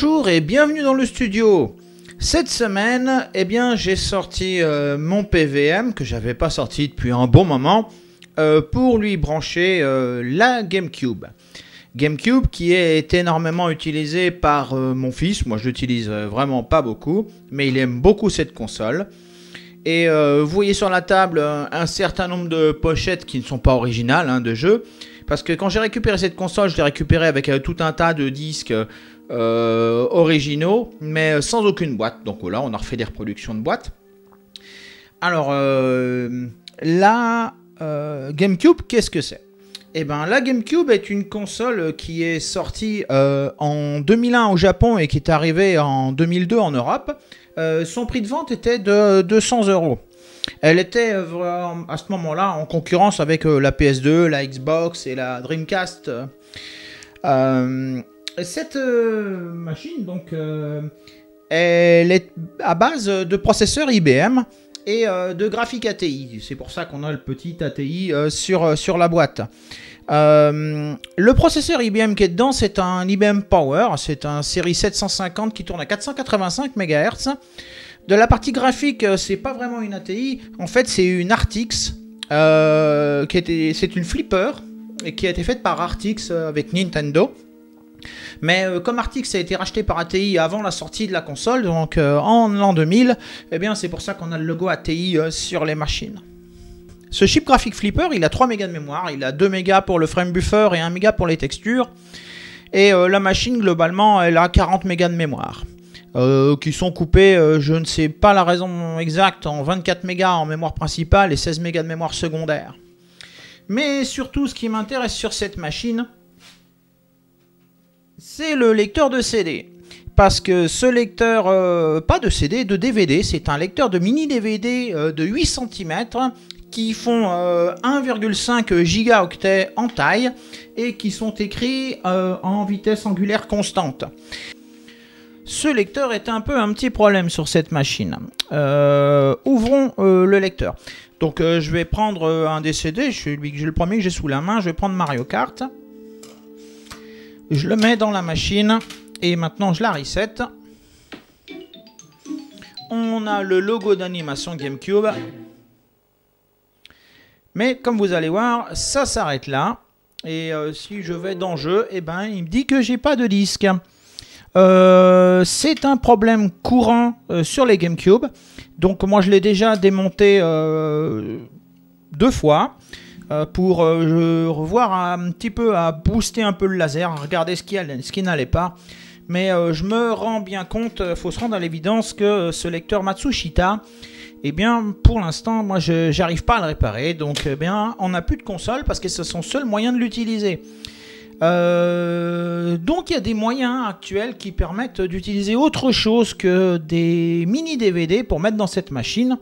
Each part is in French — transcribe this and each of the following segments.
Bonjour et bienvenue dans le studio. Cette semaine, j'ai sorti mon PVM que j'avais pas sorti depuis un bon moment pour lui brancher la GameCube. GameCube qui est énormément utilisé par mon fils. Moi je l'utilise vraiment pas beaucoup, mais il aime beaucoup cette console. Et vous voyez sur la table un certain nombre de pochettes qui ne sont pas originales de jeux. Parce que quand j'ai récupéré cette console, je l'ai récupérée avec tout un tas de disques originaux, mais sans aucune boîte. Donc là, on a refait des reproductions de boîtes. Alors, la GameCube, qu'est-ce que c'est? Eh bien, la GameCube est une console qui est sortie en 2001 au Japon et qui est arrivée en 2002 en Europe. Son prix de vente était de 200 €. Elle était à ce moment-là en concurrence avec la PS2, la Xbox et la Dreamcast. Cette machine, donc, elle est à base de processeurs IBM et de graphiques ATI. C'est pour ça qu'on a le petit ATI sur la boîte. Le processeur IBM qui est dedans, c'est un IBM Power. C'est un série 750 qui tourne à 485 MHz. De la partie graphique, c'est pas vraiment une ATI. En fait, c'est une Artix. C'est une flipper et qui a été faite par Artix avec Nintendo. Mais comme Artix a été racheté par ATI avant la sortie de la console, donc en l'an 2000, c'est pour ça qu'on a le logo ATI sur les machines. Ce chip graphique flipper, il a 3 mégas de mémoire, il a 2 mégas pour le frame buffer et 1 méga pour les textures. Et la machine, globalement, elle a 40 mégas de mémoire. Qui sont coupés, je ne sais pas la raison exacte, en 24 mégas en mémoire principale et 16 mégas de mémoire secondaire. Mais surtout, ce qui m'intéresse sur cette machine, c'est le lecteur de CD. Parce que ce lecteur, pas de CD, de DVD, c'est un lecteur de mini DVD de 8 cm qui font 1,5 gigaoctets en taille et qui sont écrits en vitesse angulaire constante. Ce lecteur est un petit problème sur cette machine. Ouvrons le lecteur. Donc je vais prendre un des CD, le premier que j'ai sous la main, je vais prendre Mario Kart. Je le mets dans la machine et maintenant je la reset. On a le logo d'animation GameCube. Mais comme vous allez voir, ça s'arrête là. Et si je vais dans jeu, il me dit que j'ai pas de disque. C'est un problème courant sur les GameCube. Donc moi je l'ai déjà démonté 2 fois pour revoir un petit peu, à booster un peu le laser, à regarder ce qui n'allait pas. Mais je me rends bien compte, il faut se rendre à l'évidence que ce lecteur Matsushita, pour l'instant, moi j'arrive pas à le réparer. Donc on n'a plus de console parce que c'est son seul moyen de l'utiliser. Donc il y a des moyens actuels qui permettent d'utiliser autre chose que des mini DVD pour mettre dans cette machine.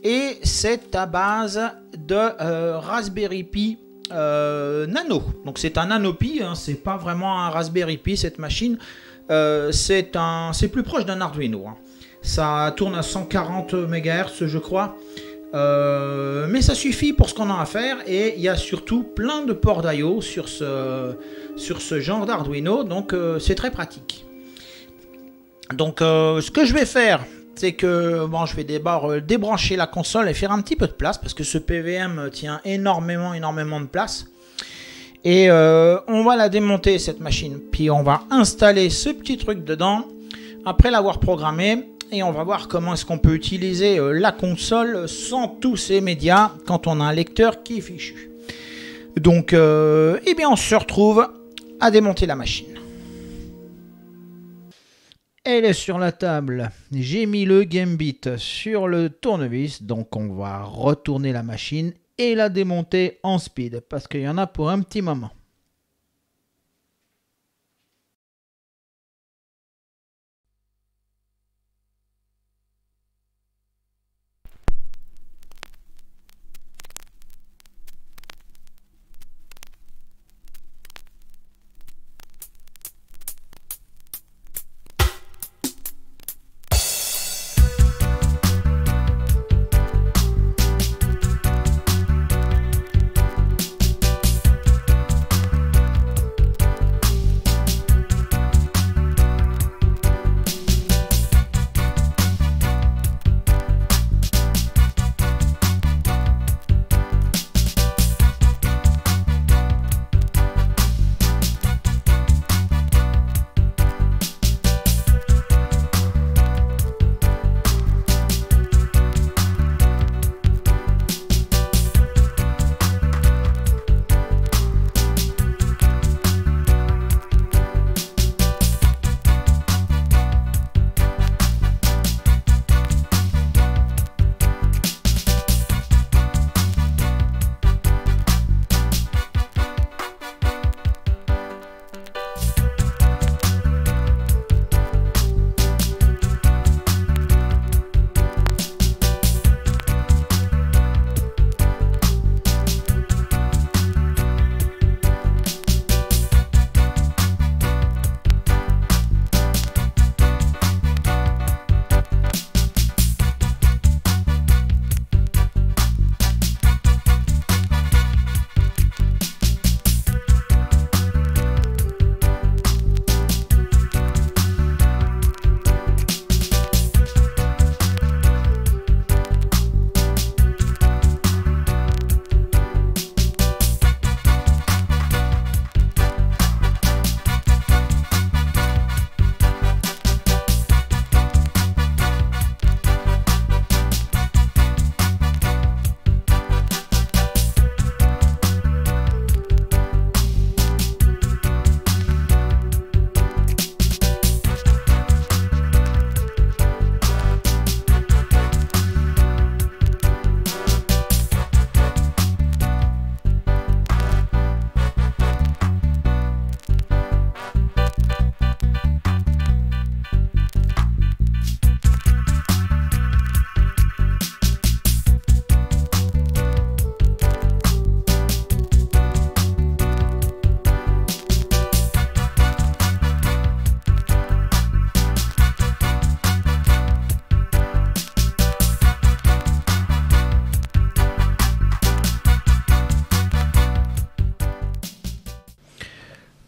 Et c'est à base de Raspberry Pi Nano. Donc c'est un Nano Pi, c'est pas vraiment un Raspberry Pi cette machine. C'est plus proche d'un Arduino. Ça tourne à 140 MHz je crois. Mais ça suffit pour ce qu'on a à faire et il y a surtout plein de ports d'IO sur ce genre d'Arduino, donc c'est très pratique. Donc ce que je vais faire, c'est que je vais d'abord débrancher la console et faire un petit peu de place parce que ce PVM tient énormément de place. Et on va la démonter cette machine, puis on va installer ce petit truc dedans après l'avoir programmé. Et on va voir comment est-ce qu'on peut utiliser la console sans tous ces médias quand on a un lecteur qui est fichu. Donc, on se retrouve à démonter la machine. Elle est sur la table. J'ai mis le Gambit sur le tournevis. Donc, on va retourner la machine et la démonter en speed parce qu'il y en a pour un petit moment.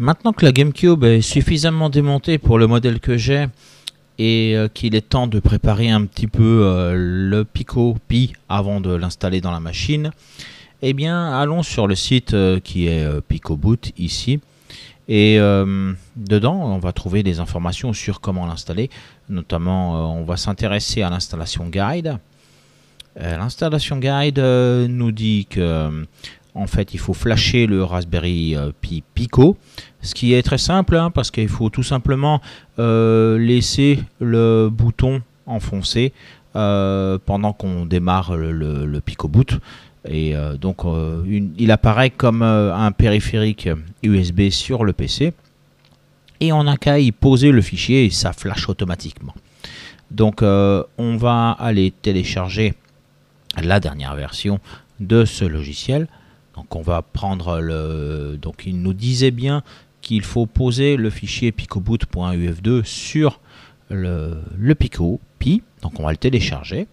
Maintenant que la GameCube est suffisamment démontée pour le modèle que j'ai et qu'il est temps de préparer un petit peu le Pico Pi avant de l'installer dans la machine, eh bien allons sur le site qui est PicoBoot ici. Et dedans, on va trouver des informations sur comment l'installer. Notamment, on va s'intéresser à l'installation guide. L'installation guide nous dit que en fait, il faut flasher le Raspberry Pi Pico, ce qui est très simple, hein, parce qu'il faut tout simplement laisser le bouton enfoncé pendant qu'on démarre le PicoBoot. Et donc, il apparaît comme un périphérique USB sur le PC. Et on n'a qu'à y poser le fichier et ça flash automatiquement. Donc, on va aller télécharger la dernière version de ce logiciel. Donc on va prendre le... Donc il nous disait bien qu'il faut poser le fichier picoboot.uf2 sur le Pico Pi. Donc on va le télécharger.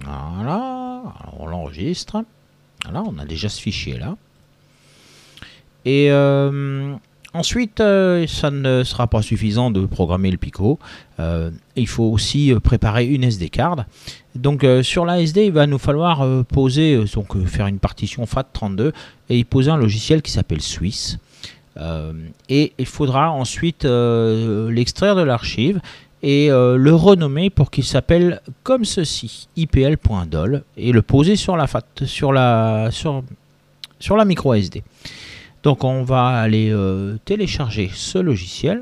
Voilà. Alors on l'enregistre. Voilà, on a déjà ce fichier là. Et ensuite, ça ne sera pas suffisant de programmer le Pico. Il faut aussi préparer une SD card. Donc sur la SD, il va nous falloir poser, faire une partition FAT32 et y poser un logiciel qui s'appelle Swiss. Et il faudra ensuite l'extraire de l'archive et le renommer pour qu'il s'appelle comme ceci, ipl.dol, et le poser sur la micro SD. Donc on va aller télécharger ce logiciel.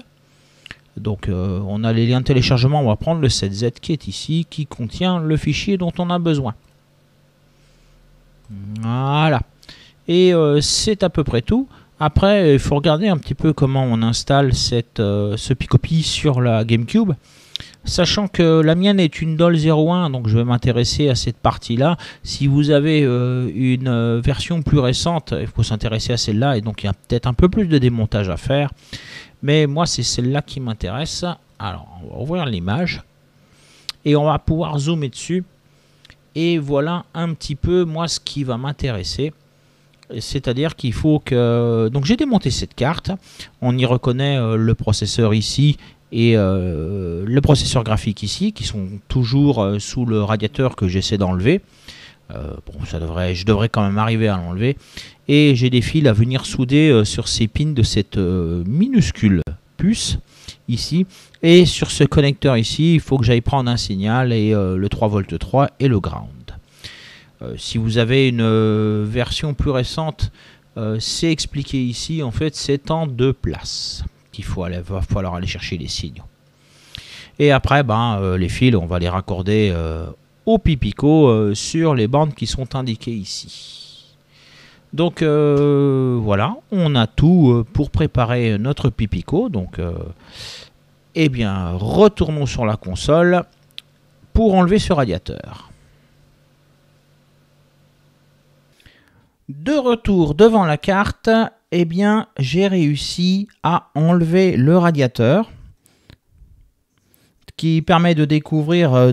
Donc on a les liens de téléchargement, on va prendre le 7Z qui est ici, qui contient le fichier dont on a besoin. Voilà. Et c'est à peu près tout. Après, il faut regarder un petit peu comment on installe ce Pico Pi sur la GameCube. Sachant que la mienne est une DOL 01, donc je vais m'intéresser à cette partie-là. Si vous avez une version plus récente, il faut s'intéresser à celle-là, et donc il y a peut-être un peu plus de démontage à faire. Mais moi, c'est celle-là qui m'intéresse. Alors, on va ouvrir l'image, et on va pouvoir zoomer dessus. Et voilà un petit peu, moi, ce qui va m'intéresser. C'est-à-dire qu'il faut que... Donc j'ai démonté cette carte, on y reconnaît le processeur ici, et le processeur graphique ici, qui sont toujours sous le radiateur que j'essaie d'enlever. Bon, je devrais quand même arriver à l'enlever. Et j'ai des fils à venir souder sur ces pins de cette minuscule puce ici. Et sur ce connecteur ici, il faut que j'aille prendre un signal et le 3V3 et le ground. Si vous avez une version plus récente, c'est expliqué ici. En fait, c'est en 2 places. Va falloir aller chercher les signaux. Et après, les fils, on va les raccorder au Pico sur les bandes qui sont indiquées ici. Donc voilà, on a tout pour préparer notre Pico. Donc, eh bien, retournons sur la console pour enlever ce radiateur. De retour devant la carte, eh bien, j'ai réussi à enlever le radiateur qui permet de découvrir,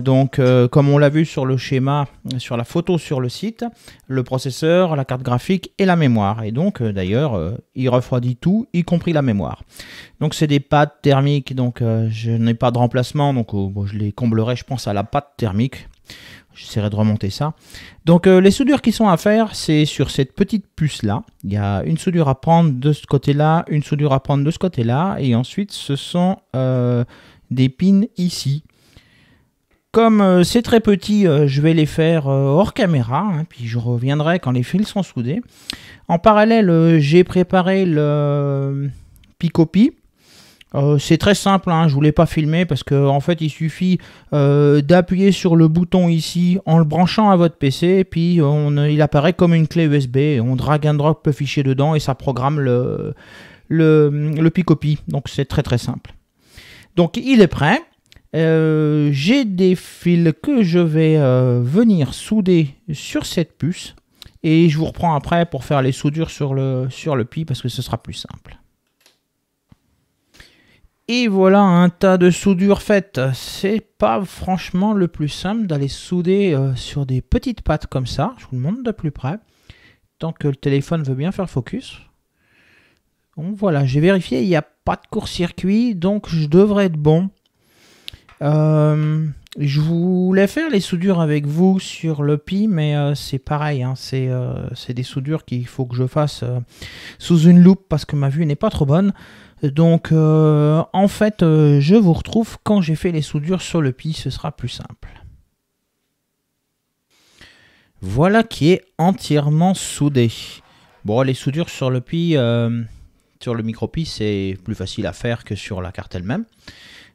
comme on l'a vu sur le schéma, sur la photo sur le site, le processeur, la carte graphique et la mémoire. Et donc, d'ailleurs, il refroidit tout, y compris la mémoire. Donc, c'est des pads thermiques, donc je n'ai pas de remplacement, donc je les comblerai, je pense, à la pâte thermique. J'essaierai de remonter ça. Donc les soudures qui sont à faire, c'est sur cette petite puce là. Il y a une soudure à prendre de ce côté-là, une soudure à prendre de ce côté-là. Et ensuite, ce sont des pins ici. Comme c'est très petit, je vais les faire hors caméra. Hein, puis je reviendrai quand les fils sont soudés. En parallèle, j'ai préparé le Pico Pi. C'est très simple, hein, je ne voulais pas filmer parce qu'en fait il suffit d'appuyer sur le bouton ici en le branchant à votre PC et puis il apparaît comme une clé USB, on drag and drop le fichier dedans et ça programme le Pico Pi, donc c'est très très simple. Donc il est prêt, j'ai des fils que je vais venir souder sur cette puce et je vous reprends après pour faire les soudures sur le Pi parce que ce sera plus simple. Et voilà un tas de soudures faites. C'est pas franchement le plus simple d'aller souder sur des petites pattes comme ça. Je vous le montre de plus près. Tant que le téléphone veut bien faire focus. Donc voilà, j'ai vérifié, il n'y a pas de court-circuit, donc je devrais être bon. Je voulais faire les soudures avec vous sur le Pi, mais c'est pareil, hein, c'est des soudures qu'il faut que je fasse sous une loupe parce que ma vue n'est pas trop bonne. Donc en fait, je vous retrouve quand j'ai fait les soudures sur le Pi, ce sera plus simple. Voilà qui est entièrement soudé. Bon, les soudures sur le Pi, sur le micro-Pi, c'est plus facile à faire que sur la carte elle-même.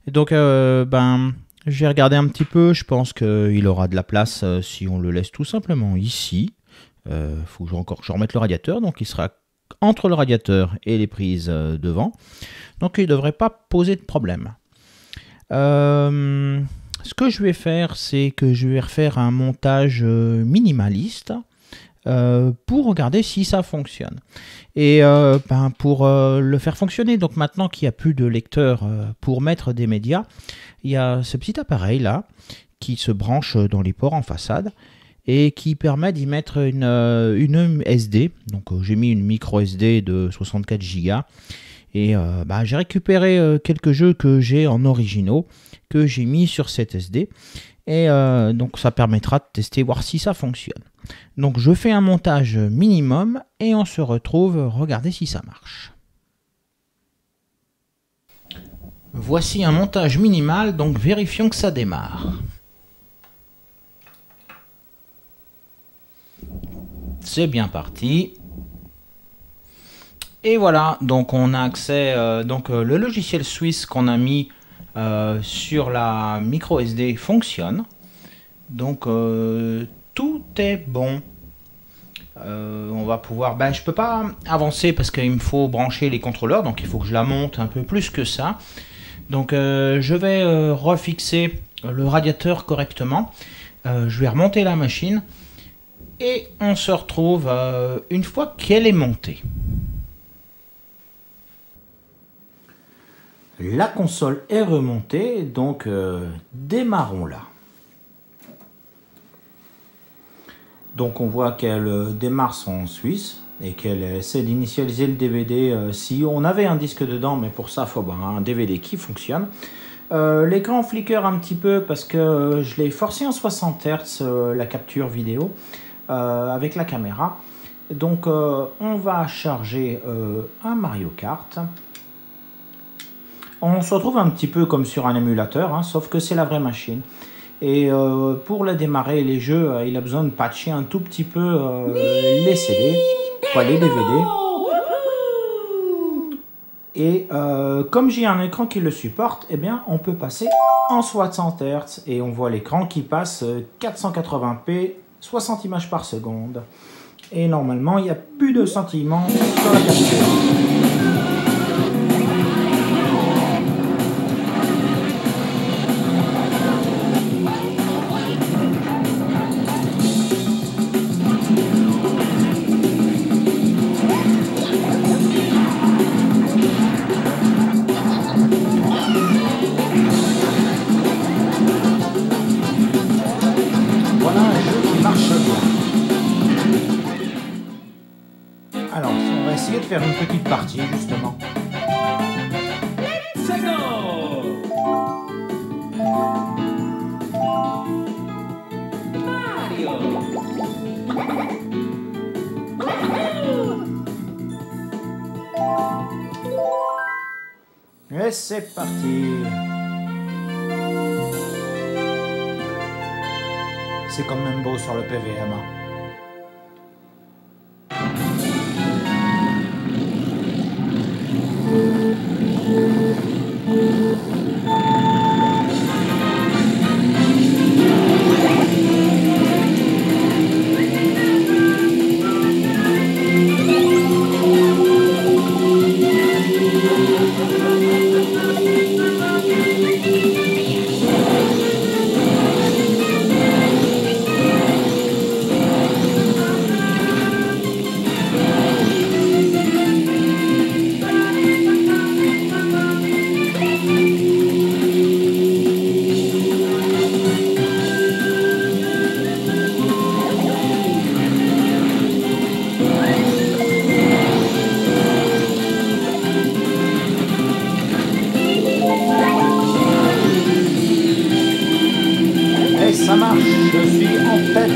Et donc, j'ai regardé un petit peu. Je pense qu'il aura de la place si on le laisse tout simplement ici. Faut que je remette le radiateur. Donc, il sera entre le radiateur et les prises devant. Donc, il ne devrait pas poser de problème. Ce que je vais faire, c'est que je vais refaire un montage minimaliste pour regarder si ça fonctionne. Et pour le faire fonctionner, donc maintenant qu'il n'y a plus de lecteur pour mettre des médias, il y a ce petit appareil là qui se branche dans les ports en façade et qui permet d'y mettre une SD. Donc j'ai mis une micro SD de 64 Go et j'ai récupéré quelques jeux que j'ai en originaux que j'ai mis sur cette SD et donc ça permettra de tester, voir si ça fonctionne. Donc je fais un montage minimum et on se retrouve, regardez si ça marche. Voici un montage minimal, donc vérifions que ça démarre. C'est bien parti. Et voilà, donc on a accès, le logiciel suisse qu'on a mis sur la micro SD fonctionne. Donc tout est bon. On va pouvoir... je peux pas avancer parce qu'il me faut brancher les contrôleurs, donc il faut que je la monte un peu plus que ça. Donc je vais refixer le radiateur correctement. Je vais remonter la machine et on se retrouve une fois qu'elle est montée. La console est remontée, donc démarrons-la. Donc on voit qu'elle démarre son Suisse et qu'elle essaie d'initialiser le DVD si on avait un disque dedans, mais pour ça il faut un DVD qui fonctionne. L'écran flicker un petit peu parce que je l'ai forcé en 60 Hz la capture vidéo avec la caméra. Donc on va charger un Mario Kart. On se retrouve un petit peu comme sur un émulateur, hein, sauf que c'est la vraie machine. Et pour la démarrer, les jeux, il a besoin de patcher un tout petit peu les CD, les DVD. Et comme j'ai un écran qui le supporte, eh bien, on peut passer en 60 Hz. Et on voit l'écran qui passe 480p, 60 images par seconde. Et normalement, il n'y a plus de scintillement sur la capture. Alors, on va essayer de faire une petite partie, justement. Et c'est parti. C'est quand même beau sur le PVM. ça marche, je suis en tête.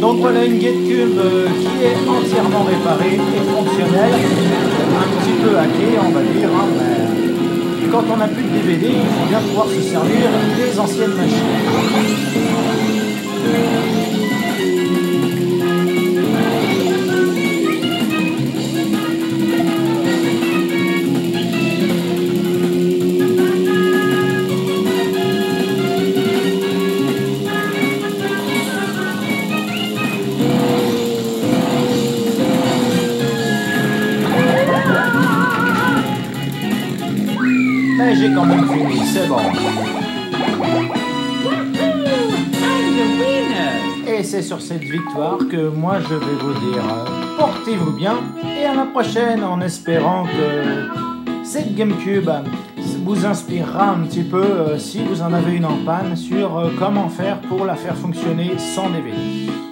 Donc voilà une GateCube qui est entièrement réparée et fonctionnelle, un petit peu hackée on va dire, hein, mais quand on n'a plus de DVD, il faut bien pouvoir se servir des anciennes machines. Mais j'ai quand même fini, c'est bon. Et c'est sur cette victoire que moi je vais vous dire portez-vous bien et à la prochaine en espérant que cette GameCube vous inspirera un petit peu si vous en avez une en panne sur comment faire pour la faire fonctionner sans DVD.